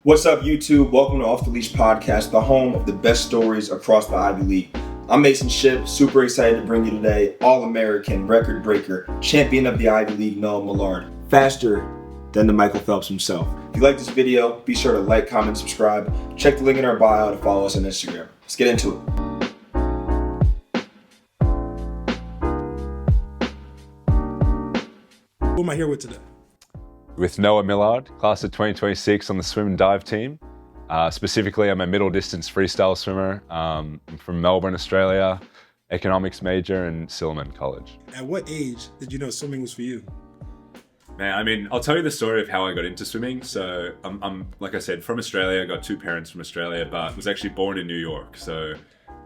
What's up, YouTube? Welcome to Off the Leash Podcast, the home of the best stories across the Ivy League. I'm Mason Shipp, super excited to bring you today All-American, record breaker, champion of the Ivy League, Noah Millard. Faster than the Michael Phelps himself. If you like this video, be sure to like, comment, subscribe. Check the link in our bio to follow us on Instagram. Let's get into it. Who am I here with today? With Noah Millard, class of 2026 on the swim and dive team. Specifically, I'm a middle distance freestyle swimmer. I'm from Melbourne, Australia, economics major in Silliman College. At what age did you know swimming was for you? Man, I'll tell you the story of how I got into swimming. So I'm like I said, from Australia. I got two parents from Australia, but was actually born in New York. So,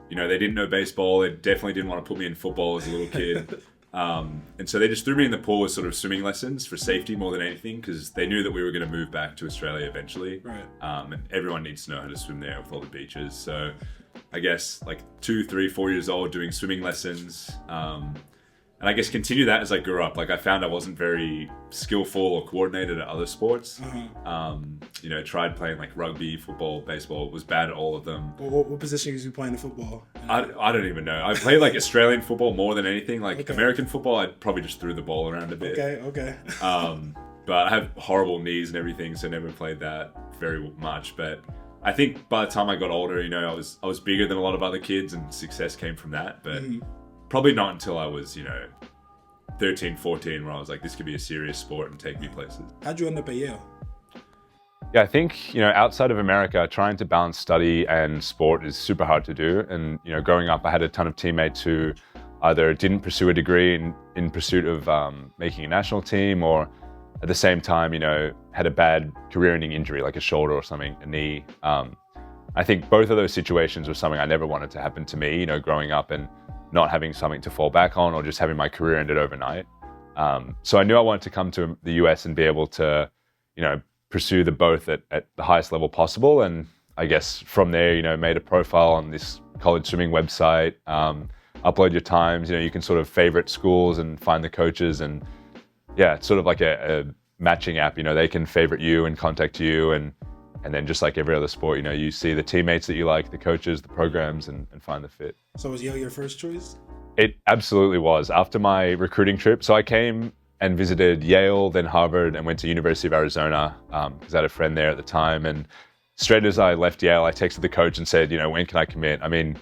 they didn't know baseball. They definitely didn't want to put me in football as a little kid. And so they just threw me in the pool with sort of swimming lessons for safety more than anything, because they knew that we were going to move back to Australia eventually. Right. And everyone needs to know how to swim there with all the beaches. So I guess like 2, 3, 4 years old doing swimming lessons. And I guess continue that as I grew up. Like I found I wasn't very skillful or coordinated at other sports. Tried playing like rugby, football, baseball. Was bad at all of them. What position was you playing in football? I don't even know. I played like Australian football more than anything. Like American football, I probably just threw the ball around a bit. Okay. But I have horrible knees and everything, so never played that very much. But I think by the time I got older, I was bigger than a lot of other kids, and success came from that. But probably not until I was, 13, 14, where I was like, this could be a serious sport and take me places. How'd you end up at Yale? Yeah, I think, outside of America, trying to balance study and sport is super hard to do. And, growing up, I had a ton of teammates who either didn't pursue a degree in pursuit of making a national team, or at the same time, had a bad career-ending injury, like a shoulder or something, a knee. I think both of those situations were something I never wanted to happen to me, growing up and not having something to fall back on, or just having my career ended overnight. So I knew I wanted to come to the US and be able to, pursue the both at the highest level possible. And I guess from there, made a profile on this college swimming website, upload your times, you can sort of favorite schools and find the coaches. And yeah, it's sort of like a matching app, they can favorite you and contact you. And then just like every other sport, you see the teammates that you like, the coaches, the programs, and find the fit. So was Yale your first choice? It absolutely was. After my recruiting trip, so I came and visited Yale, then Harvard, and went to University of Arizona because I had a friend there at the time. And straight as I left Yale, I texted the coach and said, when can I commit? I mean,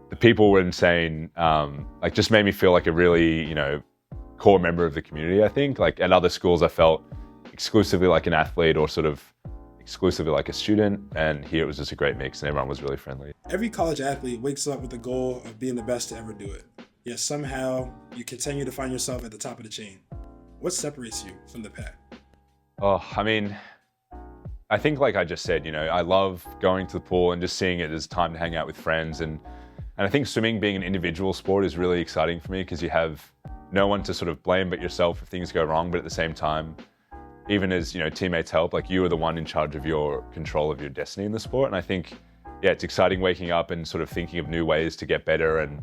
the people were insane. Just made me feel like a really, core member of the community, I think. Like at other schools, I felt exclusively like an athlete or sort of exclusively like a student, and here it was just a great mix and everyone was really friendly. Every college athlete wakes up with the goal of being the best to ever do it. Yet somehow you continue to find yourself at the top of the chain. What separates you from the pack? I think like I just said, I love going to the pool and just seeing it as time to hang out with friends. And I think swimming being an individual sport is really exciting for me because you have no one to sort of blame but yourself if things go wrong. But at the same time, even as, teammates help, like you are the one in charge of your control of your destiny in the sport. And I think, it's exciting waking up and sort of thinking of new ways to get better. And,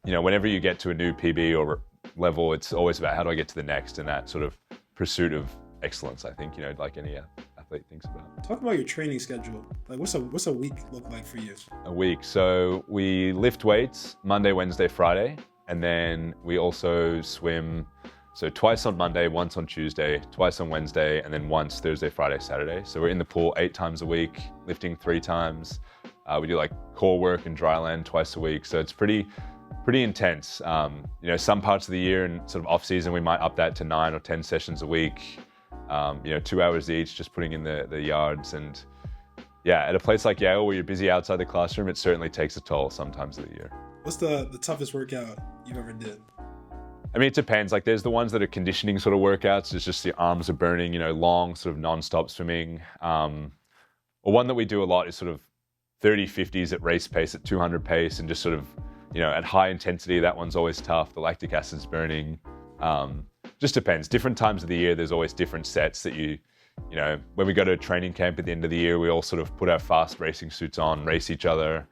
whenever you get to a new PB or level, it's always about how do I get to the next, and that sort of pursuit of excellence, I think, like any athlete thinks about. Talk about your training schedule. Like what's a week look like for you? A week. So we lift weights Monday, Wednesday, Friday. And then we also swim. So twice on Monday, once on Tuesday, twice on Wednesday, and then once Thursday, Friday, Saturday. So we're in the pool 8 times a week, lifting 3 times. We do like core work and dry land twice a week. So it's pretty intense. Some parts of the year and sort of off season, we might up that to 9 or 10 sessions a week. 2 hours each, just putting in the yards. And yeah, at a place like Yale where you're busy outside the classroom, it certainly takes a toll sometimes of the year. What's the toughest workout you've ever did? I mean, it depends. Like there's the ones that are conditioning sort of workouts. It's just the arms are burning, long sort of non-stop swimming. Or one that we do a lot is sort of 30, 50s at race pace, at 200 pace, and just sort of, at high intensity. That one's always tough. The lactic acid's burning. Just depends. Different times of the year, there's always different sets that when we go to a training camp at the end of the year, we all sort of put our fast racing suits on, race each other.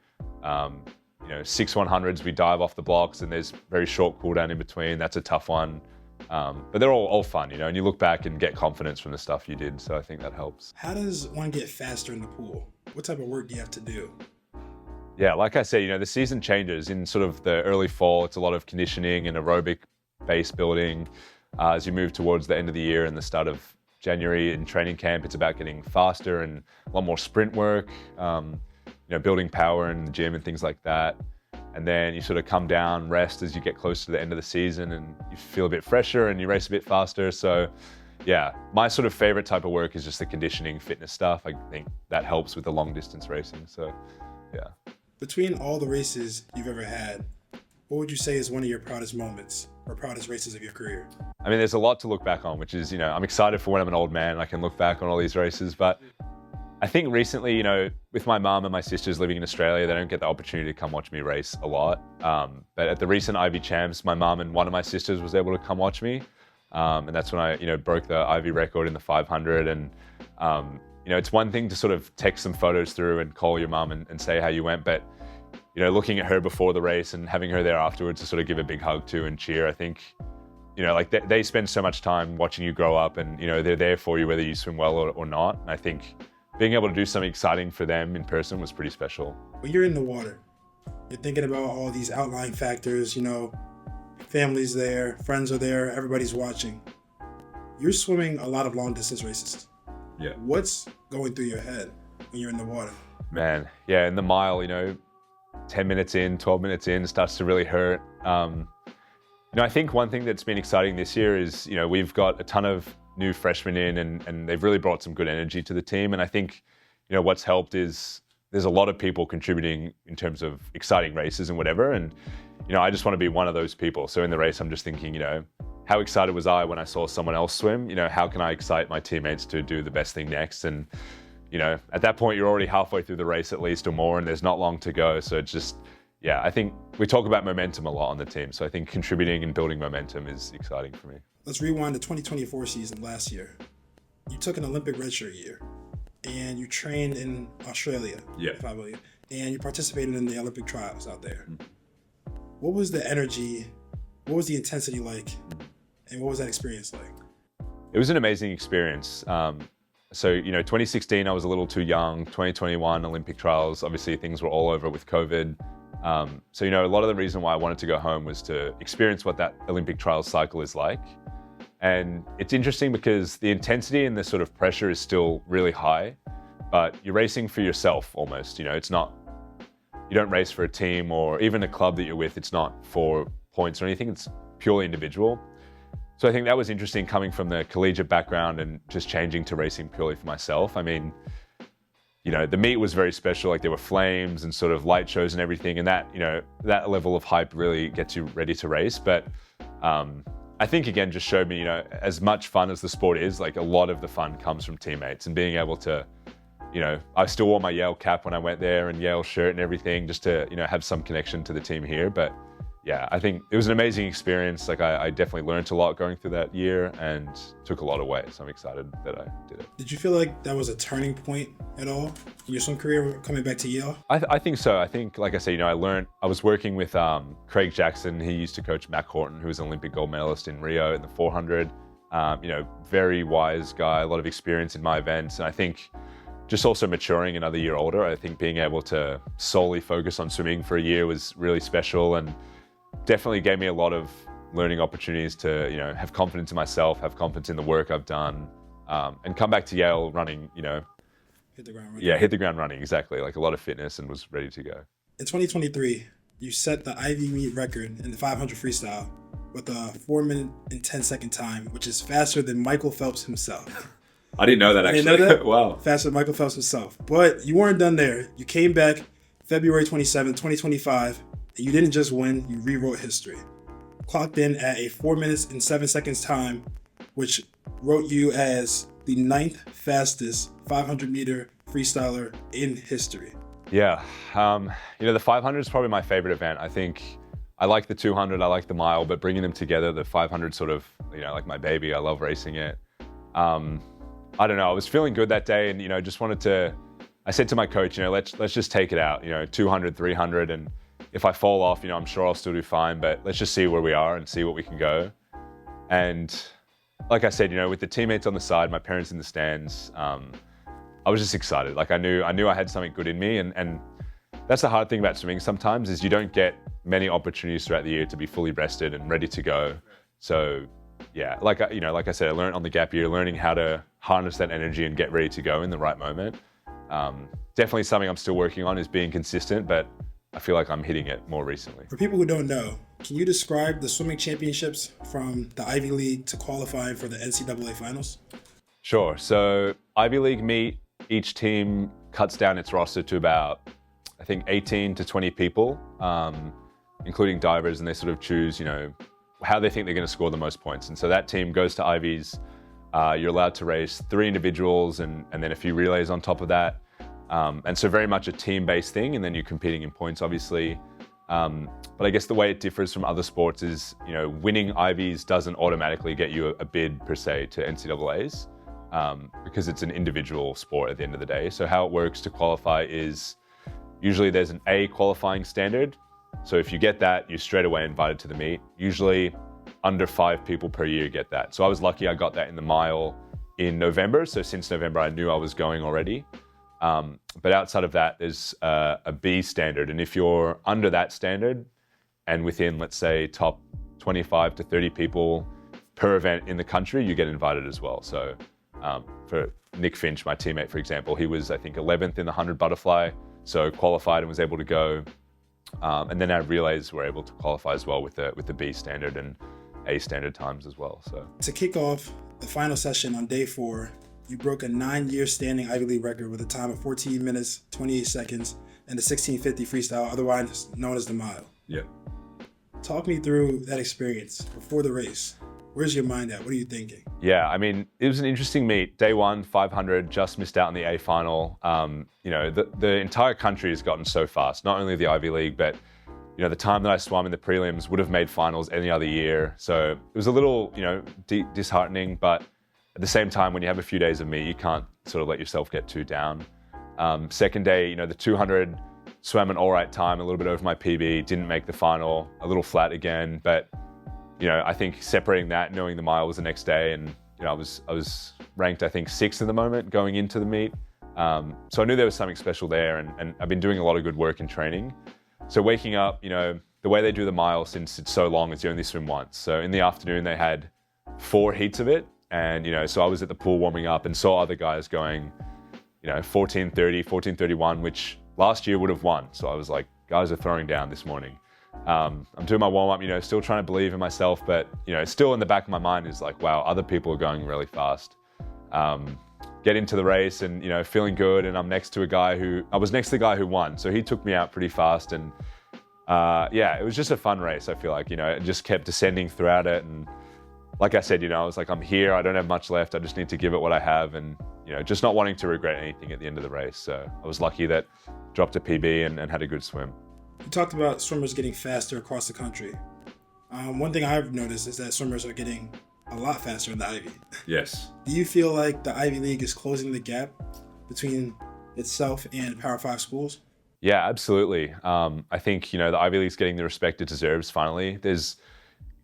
6 100s, we dive off the blocks and there's very short cool down in between. That's a tough one. But they're all fun, and you look back and get confidence from the stuff you did. So I think that helps. How does one get faster in the pool? What type of work do you have to do? Yeah, like I said, the season changes. In sort of the early fall, it's a lot of conditioning and aerobic base building. As you move towards the end of the year and the start of January in training camp, it's about getting faster and a lot more sprint work, building power in the gym and things like that. And then you sort of come down, rest as you get close to the end of the season, and you feel a bit fresher and you race a bit faster. So yeah, my sort of favorite type of work is just the conditioning fitness stuff. I think that helps with the long distance racing. So yeah. Between all the races you've ever had, what would you say is one of your proudest moments or proudest races of your career? I mean, there's a lot to look back on, which is, I'm excited for when I'm an old man, I can look back on all these races. But I think recently, with my mum and my sisters living in Australia, they don't get the opportunity to come watch me race a lot. But at the recent Ivy Champs, my mum and one of my sisters was able to come watch me. And that's when I, broke the Ivy record in the 500. And, it's one thing to sort of text some photos through and call your mum and say how you went. But, looking at her before the race and having her there afterwards to sort of give a big hug to and cheer, I think, they spend so much time watching you grow up and, they're there for you whether you swim well or not. And I think being able to do something exciting for them in person was pretty special. When you're in the water, you're thinking about all these outlying factors, family's there, friends are there, everybody's watching. You're swimming a lot of long distance races. Yeah. What's going through your head when you're in the water? Man, yeah, in the mile, 10 minutes in, 12 minutes in, starts to really hurt. I think one thing that's been exciting this year is, we've got a ton of new freshmen in and they've really brought some good energy to the team. And I think, what's helped is there's a lot of people contributing in terms of exciting races and whatever. And, I just want to be one of those people. So in the race, I'm just thinking, how excited was I when I saw someone else swim? How can I excite my teammates to do the best thing next? And, at that point, you're already halfway through the race at least or more, and there's not long to go. So it's just, yeah, I think we talk about momentum a lot on the team. So I think contributing and building momentum is exciting for me. Let's rewind the 2024 season last year. You took an Olympic redshirt year and you trained in Australia, if I believe, and you participated in the Olympic trials out there. What was the energy? What was the intensity like? And what was that experience like? It was an amazing experience. So, 2016, I was a little too young. 2021 Olympic trials, obviously things were all over with COVID. So, a lot of the reason why I wanted to go home was to experience what that Olympic trials cycle is like. And it's interesting because the intensity and the sort of pressure is still really high, but you're racing for yourself almost. It's not, you don't race for a team or even a club that you're with. It's not for points or anything. It's purely individual. So I think that was interesting coming from the collegiate background and just changing to racing purely for myself. I mean, the meet was very special. Like there were flames and sort of light shows and everything. And that, that level of hype really gets you ready to race. But I think, again, just showed me, as much fun as the sport is, like a lot of the fun comes from teammates and being able to, I still wore my Yale cap when I went there and Yale shirt and everything just to, have some connection to the team here. But yeah, I think it was an amazing experience. Like I definitely learned a lot going through that year and took a lot away. So I'm excited that I did it. Did you feel like that was a turning point at all in your swim career coming back to Yale? I think so. I think, like I said, I was working with Craig Jackson. He used to coach Mac Horton, who was an Olympic gold medalist in Rio in the 400. Very wise guy, a lot of experience in my events. And I think just also maturing another year older, I think being able to solely focus on swimming for a year was really special and definitely gave me a lot of learning opportunities to, have confidence in myself, have confidence in the work I've done, and come back to Yale running, Hit the ground running. Yeah, hit the ground running, exactly. Like a lot of fitness and was ready to go. In 2023, you set the Ivy meet record in the 500 freestyle with a 4 minute and 10 second time, which is faster than Michael Phelps himself. I didn't know that actually. Didn't know that? Wow. Faster than Michael Phelps himself. But you weren't done there. You came back February 27, 2025, and you didn't just win, you rewrote history. Clocked in at a 4 minutes and 7 seconds time, which wrote you as the 9th fastest 500 meter freestyler in history. Yeah, the 500 is probably my favorite event. I think I like the 200, I like the mile, but bringing them together, the 500 sort of, like my baby. I love racing it. I don't know, I was feeling good that day and, just wanted to, I said to my coach, let's just take it out, 200, 300, and if I fall off, I'm sure I'll still do fine, but let's just see where we are and see what we can go. And like I said, with the teammates on the side, my parents in the stands, I was just excited. Like I knew I had something good in me, and that's the hard thing about swimming sometimes is you don't get many opportunities throughout the year to be fully rested and ready to go. So yeah, like I said, I learned on the gap year, learning how to harness that energy and get ready to go in the right moment. Definitely something I'm still working on is being consistent, but I feel like I'm hitting it more recently. For people who don't know, can you describe the swimming championships from the Ivy League to qualifying for the NCAA finals? Sure. So Ivy League meet, each team cuts down its roster to about, I think, 18 to 20 people, including divers, and they sort of choose, how they think they're going to score the most points. And so that team goes to Ivies. You're allowed to race 3 individuals and then a few relays on top of that. And so very much a team-based thing, and then you're competing in points, obviously. But I guess the way it differs from other sports is, winning Ivies doesn't automatically get you a bid per se to NCAAs, because it's an individual sport at the end of the day. So how it works to qualify is usually there's an A qualifying standard. So if you get that, you're straight away invited to the meet. Usually under 5 people per year get that. So I was lucky I got that in the mile in November. So since November, I knew I was going already. But outside of that, there's a B standard. And if you're under that standard and within, let's say, top 25 to 30 people per event in the country, you get invited as well. So for Nick Finch, my teammate, for example, he was, I think, 11th in the 100 butterfly. So qualified and was able to go. And then our relays were able to qualify as well with the B standard and A standard times as well. So to kick off the final session on day 4, you broke a 9-year standing Ivy League record with a time of 14 minutes, 28 seconds, and the 1650 freestyle, otherwise known as the mile. Yeah. Talk me through that experience before the race. Where's your mind at? What are you thinking? Yeah, I mean, it was an interesting meet. Day 1, 500, just missed out on the A final. The entire country has gotten so fast, not only the Ivy League, but the time that I swam in the prelims would have made finals any other year. So it was a little, disheartening, but at the same time, when you have a few days of meet, you can't sort of let yourself get too down. Second day, the 200 swam an all right time, a little bit over my PB, didn't make the final, a little flat again, but I think separating that, knowing the mile was the next day, and I was ranked, I think, 6th in the moment going into the meet. So I knew there was something special there, and I've been doing a lot of good work in training. So waking up, the way they do the mile, since it's so long, is you only swim once. So in the afternoon, they had 4 heats of it, and so I was at the pool warming up and saw other guys going, 14:30, 14:31, which last year would have won. So I was like, guys are throwing down this morning. I'm doing my warm up, still trying to believe in myself, but still in the back of my mind is like, wow, other people are going really fast. Get into the race and feeling good, and I was next to the guy who won, so he took me out pretty fast, and it was just a fun race. I feel like it just kept descending throughout it, and like I said, I was like, I'm here, I don't have much left, I just need to give it what I have, and just not wanting to regret anything at the end of the race. So I was lucky that dropped a PB and had a good swim. You talked about swimmers getting faster across the country. One thing I've noticed is that swimmers are getting a lot faster in the Ivy. Yes. Do you feel like the Ivy League is closing the gap between itself and Power 5 schools? Yeah, absolutely. I think, the Ivy League's getting the respect it deserves finally. There's,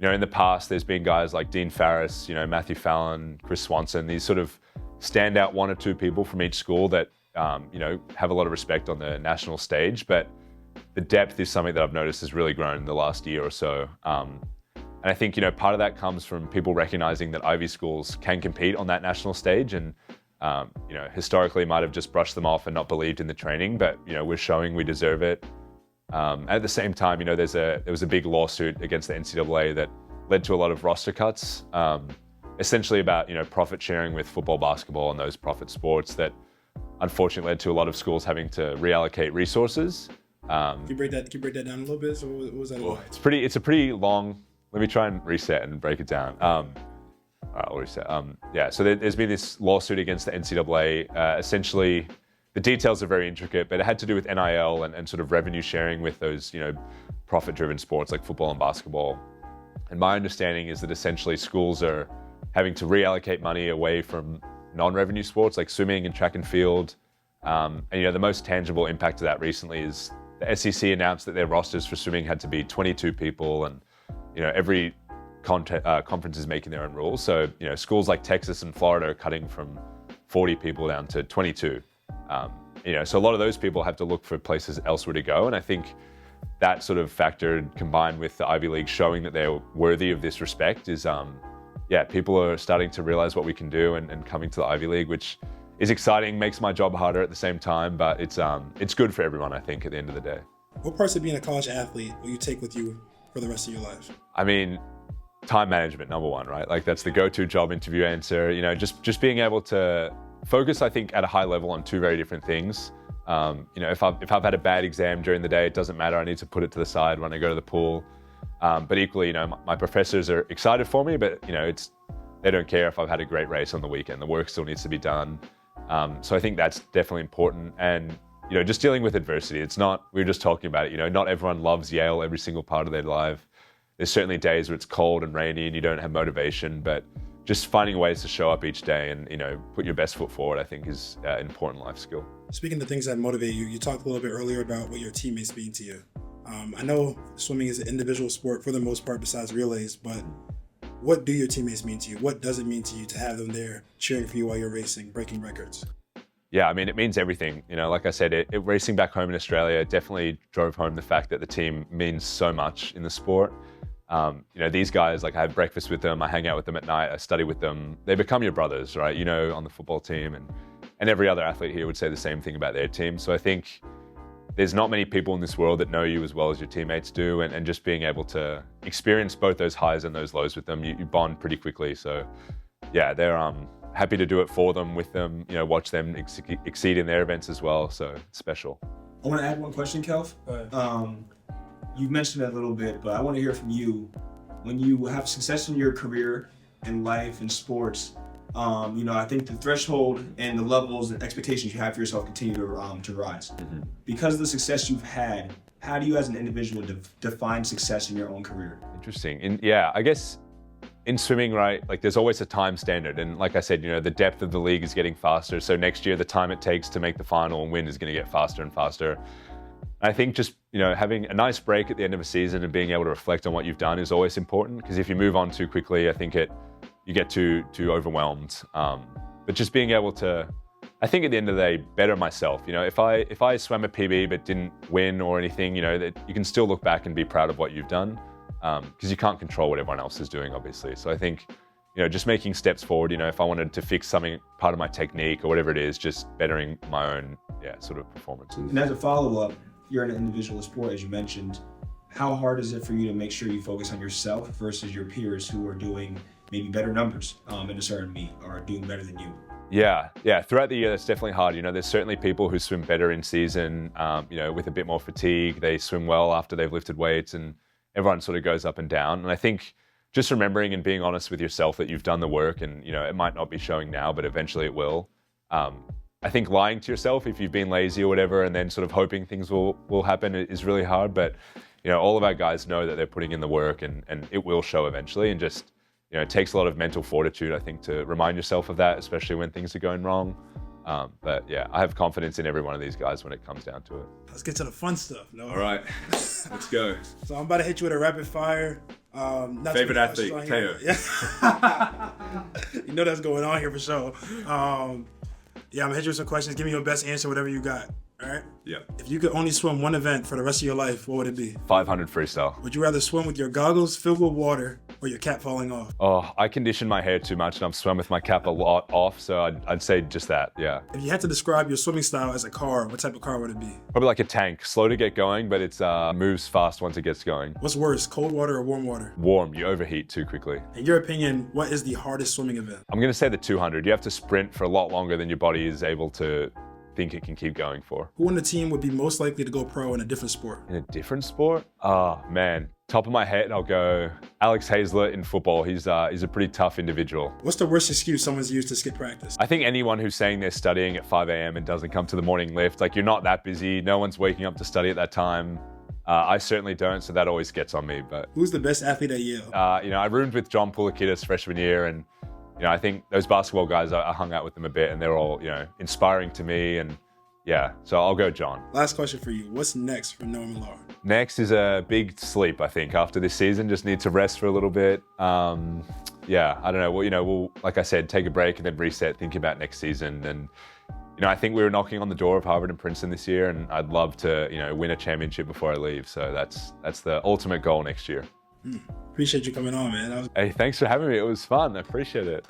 in the past, there's been guys like Dean Farris, Matthew Fallon, Chris Swanson, these sort of standout 1 or 2 people from each school that, have a lot of respect on the national stage. But the depth is something that I've noticed has really grown in the last year or so. And I think, part of that comes from people recognizing that Ivy schools can compete on that national stage, and, historically might have just brushed them off and not believed in the training, but, we're showing we deserve it. At the same time, there was a big lawsuit against the NCAA that led to a lot of roster cuts, essentially about, profit sharing with football, basketball, and those profit sports that unfortunately led to a lot of schools having to reallocate resources. Can you break that down a little bit? So what was that about? It's a pretty long. Let me try and reset and break it down. All right, I'll reset. So there's been this lawsuit against the NCAA. Essentially, the details are very intricate, but it had to do with NIL and sort of revenue sharing with those, profit-driven sports like football and basketball. And my understanding is that essentially schools are having to reallocate money away from non-revenue sports like swimming and track and field. And the most tangible impact of that recently is the SEC announced that their rosters for swimming had to be 22 people, and every conferences making their own rules. So, schools like Texas and Florida are cutting from 40 people down to 22. So a lot of those people have to look for places elsewhere to go. And I think that sort of factor combined with the Ivy League showing that they're worthy of this respect is, people are starting to realize what we can do and coming to the Ivy League, which is exciting, makes my job harder at the same time, but it's good for everyone, I think, at the end of the day. What parts of being a college athlete will you take with you for the rest of your life? I mean, time management, number one, right? Like that's the go-to job interview answer. Just being able to focus, I think, at a high level on two very different things. If I've had a bad exam during the day, it doesn't matter. I need to put it to the side when I go to the pool. But equally, my professors are excited for me, but they don't care if I've had a great race on the weekend. The work still needs to be done. So I think that's definitely important. And just dealing with adversity. It's not, we were just talking about it, not everyone loves Yale every single part of their life. There's certainly days where it's cold and rainy and you don't have motivation, but just finding ways to show up each day and, put your best foot forward, I think is an important life skill. Speaking of things that motivate you, you talked a little bit earlier about what your teammates mean to you. I know swimming is an individual sport for the most part besides relays, but what do your teammates mean to you? What does it mean to you to have them there cheering for you while you're racing, breaking records? Yeah, I mean, it means everything. Like I said, racing back home in Australia definitely drove home the fact that the team means so much in the sport. These guys, like I have breakfast with them, I hang out with them at night, I study with them. They become your brothers, right? On the football team and every other athlete here would say the same thing about their team. So I think there's not many people in this world that know you as well as your teammates do. And just being able to experience both those highs and those lows with them, you bond pretty quickly. So yeah, they're happy to do it for them, with them, watch them exceed in their events as well. So it's special. I want to add one question, Kelv. You've mentioned it a little bit, but I want to hear from you. When you have success in your career, in life, in sports, I think the threshold and the levels and expectations you have for yourself continue to rise. Mm-hmm. Because of the success you've had, how do you as an individual define success in your own career? Interesting. I guess in swimming, right, like there's always a time standard. And like I said, the depth of the league is getting faster. So next year, the time it takes to make the final and win is going to get faster and faster. I think just, having a nice break at the end of a season and being able to reflect on what you've done is always important, because if you move on too quickly, I think you get too overwhelmed. But just being able to, I think at the end of the day, better myself. If I swam a PB but didn't win or anything, that you can still look back and be proud of what you've done, because you can't control what everyone else is doing, obviously. So I think, just making steps forward, if I wanted to fix something, part of my technique or whatever it is, just bettering my own, sort of performances. And as a follow-up, you're in an individual sport, as you mentioned. How hard is it for you to make sure you focus on yourself versus your peers who are doing maybe better numbers in a certain meet or doing better than you? Yeah. Throughout the year, that's definitely hard. There's certainly people who swim better in season, with a bit more fatigue. They swim well after they've lifted weights, and everyone sort of goes up and down. And I think just remembering and being honest with yourself that you've done the work, and it might not be showing now, but eventually it will. I think lying to yourself if you've been lazy or whatever, and then sort of hoping things will happen is really hard. But all of our guys know that they're putting in the work, and it will show eventually. And just it takes a lot of mental fortitude, I think, to remind yourself of that, especially when things are going wrong. But yeah, I have confidence in every one of these guys when it comes down to it. Let's get to the fun stuff. No. All right, let's go. So I'm about to hit you with a rapid fire. Favorite athlete, Teo. Yeah. That's going on here for sure. I'm gonna hit you with some questions. Give me your best answer, whatever you got. All right? Yeah. If you could only swim one event for the rest of your life, what would it be? 500 freestyle. Would you rather swim with your goggles filled with water or your cap falling off? Oh, I condition my hair too much and I've swum with my cap a lot off, so I'd say just that, yeah. If you had to describe your swimming style as a car, what type of car would it be? Probably like a tank. Slow to get going, but it moves fast once it gets going. What's worse, cold water or warm water? Warm. You overheat too quickly. In your opinion, what is the hardest swimming event? I'm going to say the 200. You have to sprint for a lot longer than your body is able to think it can keep going for. Who on the team would be most likely to go pro in a different sport? In a different sport? Oh, man. Top of my head, I'll go Alex Hazlett in football. He's a pretty tough individual. What's the worst excuse someone's used to skip practice? I think anyone who's saying they're studying at 5 a.m. and doesn't come to the morning lift, like you're not that busy. No one's waking up to study at that time. I certainly don't, so that always gets on me. But who's the best athlete at Yale? I roomed with John Poulakidis freshman year, and I think those basketball guys, I hung out with them a bit, and they're all inspiring to me, and Yeah, so I'll go John. Last question for you. What's next for Noah Millard? Next is a big sleep, I think, after this season. Just need to rest for a little bit. Yeah, I don't know. Well, we'll, like I said, take a break and then reset, think about next season. And, I think we were knocking on the door of Harvard and Princeton this year, and I'd love to, win a championship before I leave. So that's the ultimate goal next year. Appreciate you coming on, man. Hey, thanks for having me. It was fun. I appreciate it.